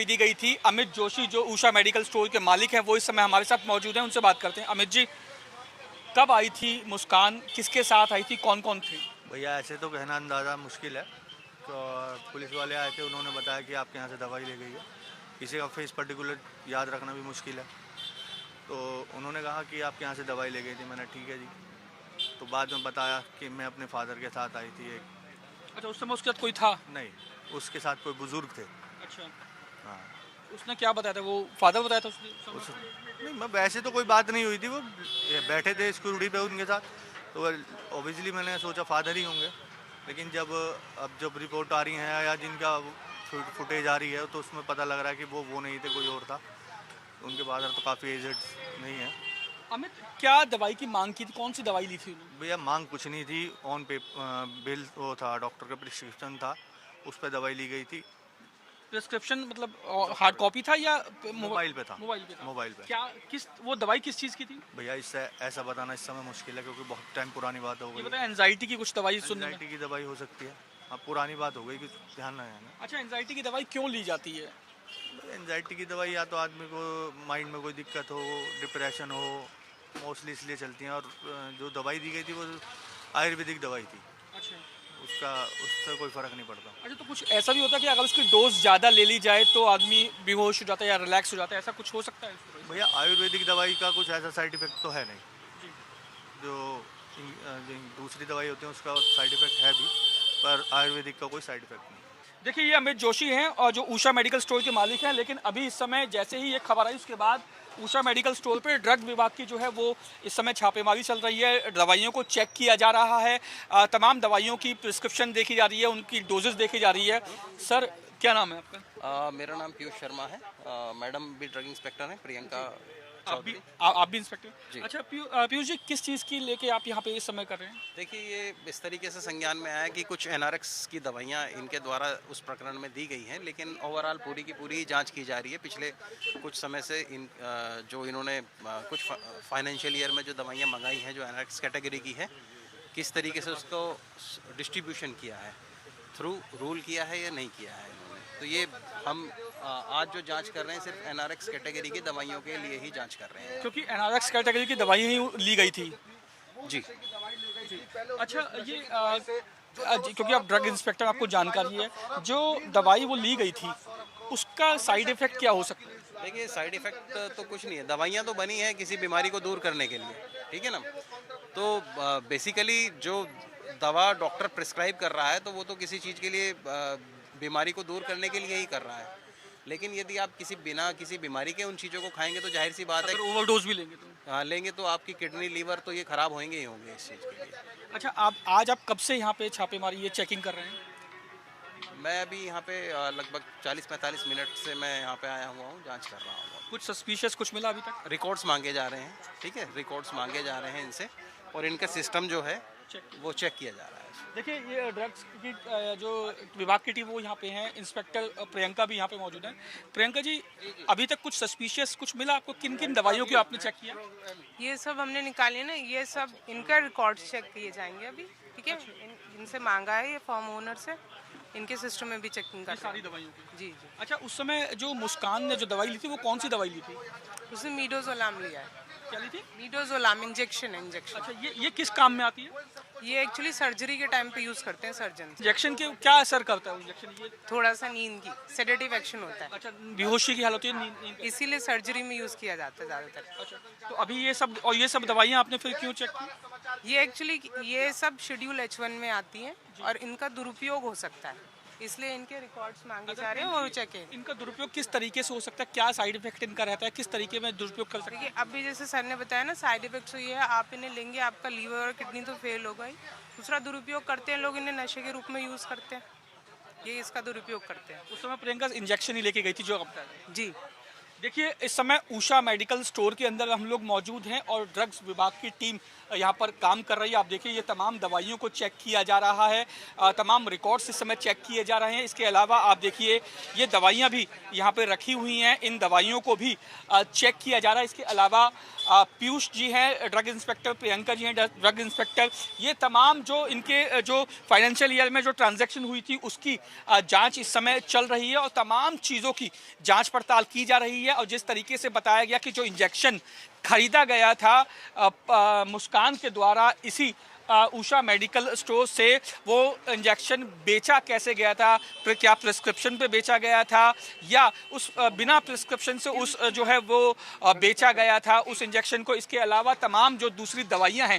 दी गई थी। अमित जोशी जो उषा मेडिकल स्टोर के मालिक हैं वो इस समय हमारे साथ मौजूद हैं, उनसे बात करते हैं। अमित जी, कब आई थी मुस्कान, किसके साथ आई थी, कौन कौन थे? भैया ऐसे तो कहना अंदाज़ा मुश्किल है। तो पुलिस वाले आए थे, उन्होंने बताया कि आपके यहाँ से दवाई ले गई है। किसी का फेस पर्टिकुलर याद रखना भी मुश्किल है, तो उन्होंने कहा कि आपके यहाँ से दवाई ले गई थी। मैंने ठीक है जी। तो बाद में बताया कि मैं अपने फादर के साथ आई थी एक। अच्छा, उस समय उसके साथ कोई था? नहीं, उसके साथ कोई बुजुर्ग थे। अच्छा, हाँ। उसने क्या बताया था? वो फादर बताया था उसने उस उस समय? नहीं, मैं वैसे तो कोई बात नहीं हुई थी। वो बैठे थे सिक्योरिटी पे उनके साथ, तो ऑब्वियसली मैंने सोचा फादर ही होंगे। लेकिन जब रिपोर्ट आ रही है या जिनका फुटेज आ रही है, तो उसमें पता लग रहा है कि वो नहीं थे, कोई और था। उनके फादर तो काफ़ी एजड नहीं है। अमित, क्या दवाई की मांग की थी? कौन सी दवाई ली थी उन्होंने? भैया मांग कुछ नहीं थी। ऑन पे बिल वो था, डॉक्टर का प्रिस्क्रिप्शन था, उस पर दवाई ली गई थी। प्रिस्क्रिप्शन मतलब हार्ड कॉपी था या मोबाइल पे था। मोबाइल पे था? मोबाइल पे। क्या, किस, वो दवाई किस चीज़ की थी? भैया इससे ऐसा बताना इस समय मुश्किल है, क्योंकि बहुत टाइम पुरानी बात हो ये गई। बताया, एंजाइटी की कुछ दवाई सुनने में। एंजाइटी की दवाई हो सकती है। अब पुरानी बात हो गई, कि ध्यान नहीं है ना। अच्छा, एंजाइटी की दवाई क्यों ली जाती है? एंजाइटी की दवाई या तो आदमी को माइंड में कोई दिक्कत हो, डिप्रेशन हो, मोस्टली इसलिए चलती हैं। और जो दवाई दी गई थी वो आयुर्वेदिक दवाई थी। अच्छा। उससे कोई फ़र्क नहीं पड़ता। अच्छा, तो कुछ ऐसा भी होता है कि अगर उसकी डोज ज़्यादा ले ली जाए तो आदमी बेहोश हो जाता है या रिलैक्स हो जाता है, ऐसा कुछ हो सकता है इसमें? भैया आयुर्वेदिक दवाई का कुछ ऐसा साइड इफेक्ट तो है नहीं। जी। जो दूसरी दवाई होती है उसका साइड इफेक्ट है भी, पर आयुर्वेदिक का कोई साइड इफेक्ट नहीं। देखिए, ये अमित जोशी हैं और जो उषा मेडिकल स्टोर के मालिक हैं, लेकिन अभी इस समय जैसे ही ये खबर आई उसके बाद उषा मेडिकल स्टोर पे ड्रग विभाग की जो है वो इस समय छापेमारी चल रही है। दवाइयों को चेक किया जा रहा है, तमाम दवाइयों की प्रिस्क्रिप्शन देखी जा रही है, उनकी डोजेस देखी जा रही है। सर, क्या नाम है आपका? मेरा नाम पीयूष शर्मा है। मैडम भी ड्रग इंस्पेक्टर हैं, प्रियंका चौधरी। आप भी इंस्पेक्टर? जी। अच्छा, पीयूष जी, किस चीज़ की लेके आप यहाँ पे इस समय कर रहे हैं? देखिए, ये इस तरीके से संज्ञान में आया कि कुछ एनआरएक्स की दवाइयाँ इनके द्वारा उस प्रकरण में दी गई हैं, लेकिन ओवरऑल पूरी की पूरी जांच की जा रही है। पिछले कुछ समय से जो इन्होंने कुछ फाइनेंशियल ईयर में जो दवाइयाँ मंगाई हैं, जो एनआरएक्स कैटेगरी की है, किस तरीके से उसको डिस्ट्रीब्यूशन किया है, थ्रू रूल किया है या नहीं किया है इन्होंने। तो ये हम आज जो जांच कर रहे हैं सिर्फ एनआरएक्स कैटेगरी की दवाइयों के लिए ही जांच कर रहे हैं। क्योंकि एनआरएक्स कैटेगरी की दवाई ही ली गई थी। जी। अच्छा, ये क्योंकि आप ड्रग इंस्पेक्टर, आपको जानकारी है, जो दवाई वो ली गई थी उसका साइड इफेक्ट क्या हो सकता है? देखिए, साइड इफ़ेक्ट तो कुछ नहीं है। दवाइयाँ तो बनी हैं किसी बीमारी को दूर करने के लिए, ठीक है ना। तो बेसिकली जो दवा डॉक्टर प्रिस्क्राइब कर रहा है तो वो तो किसी चीज़ के लिए बीमारी को दूर करने के लिए ही कर रहा है। लेकिन यदि आप बिना किसी बीमारी के उन चीज़ों को खाएंगे तो जाहिर सी बात है। अगर ओवरडोज भी लेंगे तो? हाँ, लेंगे तो आपकी किडनी लीवर तो ये ख़राब होंगे ही होंगे इस चीज़ के लिए। अच्छा, आज आप कब से यहाँ पे छापेमारी, ये चेकिंग कर रहे हैं? मैं अभी यहाँ पे लगभग 40-45 मिनट से मैं यहाँ पे आया हुआ हूँ, जांच कर रहा हूँ। कुछ सस्पिशियस कुछ मिला अभी तक? रिकॉर्ड्स मांगे जा रहे हैं, ठीक है, रिकॉर्ड्स मांगे जा रहे हैं इनसे, और इनका सिस्टम जो है वो चेक किया जा रहा है। देखिए, ये ड्रग्स की जो विभाग की टीम वो यहाँ पे हैं, इंस्पेक्टर प्रियंका भी यहाँ पे मौजूद हैं। प्रियंका जी, अभी तक कुछ सस्पिशियस कुछ मिला आपको? किन किन दवाइयों की आपने चेक किया? ये सब हमने निकाले ना, ये सब इनका रिकॉर्ड चेक किए जाएंगे अभी, ठीक है। इनसे मांगा है ये फॉर्म ओनर से, इनके सिस्टम में भी चेकिंग कर सारी दवाइयों की? जी जी। अच्छा, उस समय जो मुस्कान ने जो दवाई ली थी वो कौन सी दवाई ली थी? उसने मीडोजोलाम लिया है। क्या ली थी? मीडोजोलाम इंजेक्शन है, इंजेक्शन। अच्छा, ये किस काम में आती है? ये एक्चुअली सर्जरी के टाइम पे यूज करते हैं सर्जन। इंजेक्शन के क्या असर करता है इंजेक्शन? ये थोड़ा सा नींद की सेडेटिव एक्शन होता है, अच्छा, बेहोशी की हालत होती है, नींद का? इसीलिए सर्जरी में यूज किया जाता है ज्यादातर। अच्छा, तो अभी ये सब दवाइयाँ आपने फिर क्यों चेक की? ये एक्चुअली ये सब शेड्यूल H1 में आती हैं और इनका दुरुपयोग हो सकता है, इसलिए इनके रिकॉर्ड्स मांगे जा रहे हैं, वो चेक है। इनका दुरुपयोग किस तरीके से हो सकता है? क्या साइड इफेक्ट इनका रहता है? किस तरीके में दुरुपयोग कर सकते हैं? देखिए, अभी जैसे सर ने बताया ना, साइड इफेक्ट्स ये है, आप इन्हें लेंगे आपका लीवर और किडनी तो फेल होगा ही। दूसरा दुरुपयोग करते हैं लोग, इन्हें नशे के रूप में यूज करते हैं, ये इसका दुरुपयोग करते हैं। उस समय प्रियंका इंजेक्शन ही लेके गई थी जो आप बता रहे हैं। जी। देखिए, इस समय उषा मेडिकल स्टोर के अंदर हम लोग मौजूद हैं और ड्रग्स विभाग की टीम यहाँ पर काम कर रही है। आप देखिए ये तमाम दवाइयों को चेक किया जा रहा है, तमाम रिकॉर्ड्स इस समय चेक किए जा रहे हैं। इसके अलावा आप देखिए ये दवाइयाँ भी यहाँ पर रखी हुई हैं, इन दवाइयों को भी चेक किया जा रहा है। इसके अलावा पीयूष जी हैं ड्रग इंस्पेक्टर, प्रियंका जी हैं ड्रग इंस्पेक्टर, ये तमाम जो इनके जो फाइनेंशियल ईयर में जो ट्रांजैक्शन हुई थी उसकी जांच इस समय चल रही है और तमाम चीज़ों की जांच पड़ताल की जा रही है। और जिस तरीके से बताया गया कि जो इंजेक्शन खरीदा गया था मुस्कान के द्वारा इसी उषा मेडिकल स्टोर से, वो इंजेक्शन बेचा कैसे गया था, फिर क्या प्रिस्क्रिप्शन पे बेचा गया था या उस बिना प्रिस्क्रिप्शन से उस जो है वो बेचा गया था उस इंजेक्शन को। इसके अलावा तमाम जो दूसरी दवाइयां हैं